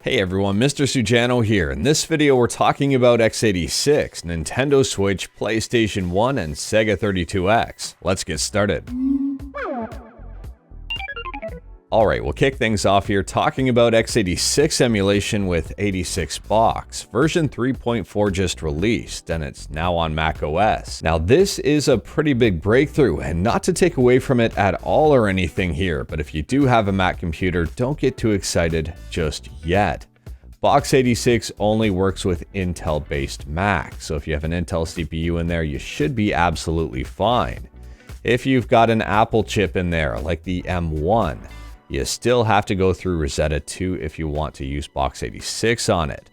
Hey everyone, Mr. Sujano here. In this video we're talking about x86, Nintendo Switch, PlayStation 1 and Sega 32X. Let's get started. Alright, we'll kick things off here talking about x86 emulation with 86 box. Version 3.4 just released, and it's now on Mac OS. Now this is a pretty big breakthrough, and not to take away from it at all or anything here, but if you do have a Mac computer, don't get too excited just yet. Box 86 only works with Intel-based Mac, so if you have an Intel CPU in there, you should be absolutely fine. If you've got an Apple chip in there, like the M1, you still have to go through Rosetta 2 if you want to use Box 86 on it.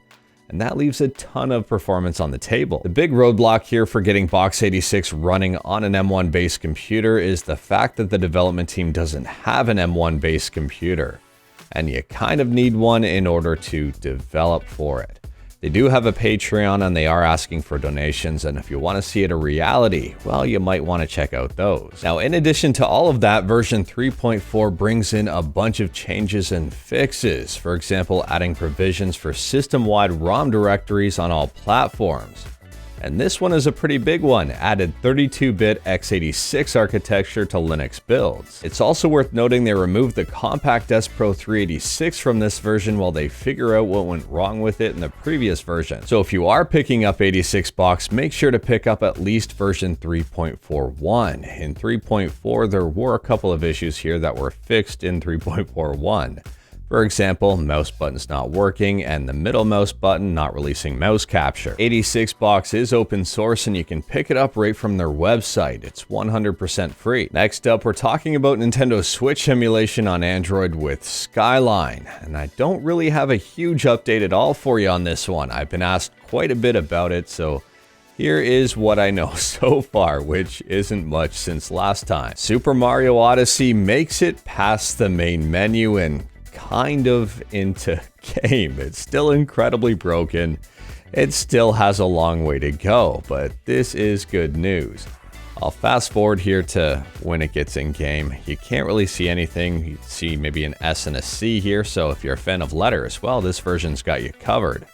And that leaves a ton of performance on the table. The big roadblock here for getting Box 86 running on an M1 based computer is the fact that the development team doesn't have an M1 based computer. And you kind of need one in order to develop for it. They do have a Patreon and they are asking for donations, and if you want to see it a reality, well, you might want to check out those. Now, in addition to all of that, version 3.4 brings in a bunch of changes and fixes. For example, adding provisions for system-wide ROM directories on all platforms. And this one is a pretty big one, added 32-bit x86 architecture to Linux builds. It's also worth noting they removed the Compact S Pro 386 from this version while they figure out what went wrong with it in the previous version. So if you are picking up 86 box, make sure to pick up at least version 3.41. In 3.4, there were a couple of issues here that were fixed in 3.41. For example, mouse buttons not working and the middle mouse button not releasing mouse capture. 86 box is open source and you can pick it up right from their website. It's 100% free. Next up, we're talking about Nintendo Switch emulation on Android with Skyline. And I don't really have a huge update at all for you on this one. I've been asked quite a bit about it, so here is what I know so far, which isn't much since last time. Super Mario Odyssey makes it past the main menu and kind of into game. It's still incredibly broken. It still has a long way to go, but this is good news. I'll fast forward here to when it gets in game. You can't really see anything. You see maybe an S and a C here, so if you're a fan of letters, well, this version's got you covered.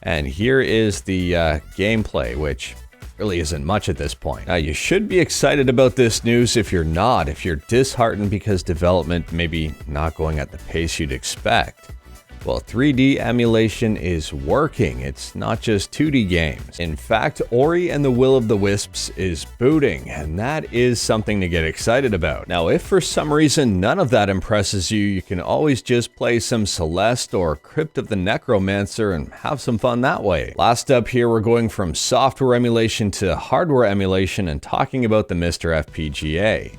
And here is the gameplay, which really isn't much at this point. Now, you should be excited about this news. If you're not, if you're disheartened because development maybe not going at the pace you'd expect, well, 3D emulation is working. It's not just 2D games. In fact, Ori and the Will of the Wisps is booting, and that is something to get excited about. Now, if for some reason none of that impresses you, you can always just play some Celeste or Crypt of the Necromancer and have some fun that way. Last up here, we're going from software emulation to hardware emulation and talking about the Mr. FPGA.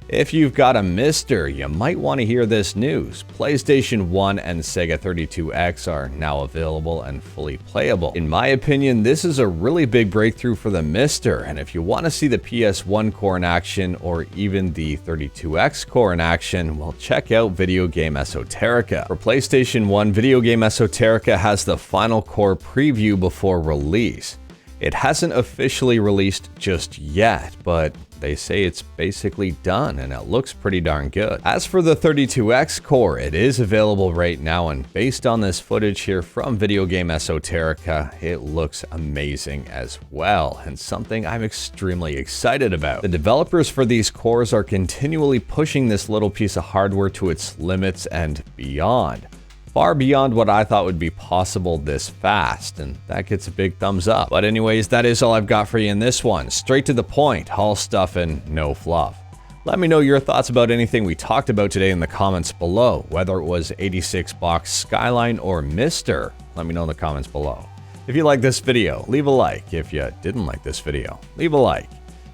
If you've got a Mister, you might want to hear this news. PlayStation 1 and Sega 32X are now available and fully playable. In my opinion, this is a really big breakthrough for the Mister, and if you want to see the PS1 core in action or even the 32X core in action, well, check out Video Game Esoterica. For PlayStation 1, Video Game Esoterica has the final core preview before release. It hasn't officially released just yet, but they say it's basically done and it looks pretty darn good. As for the 32X core, it is available right now, and based on this footage here from Video Game Esoterica, it looks amazing as well, and something I'm extremely excited about. The developers for these cores are continually pushing this little piece of hardware to its limits and beyond. Far beyond what I thought would be possible this fast, and that gets a big thumbs up. But anyways, that is all I've got for you in this one. Straight to the point, all stuff and no fluff. Let me know your thoughts about anything we talked about today in the comments below, whether it was 86 box, Skyline, or Mister. Let me know in the comments below. If you like this video, leave a like. If you didn't like this video, leave a like.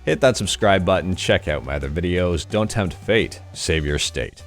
Hit that subscribe button, check out my other videos. Don't tempt fate, save your state.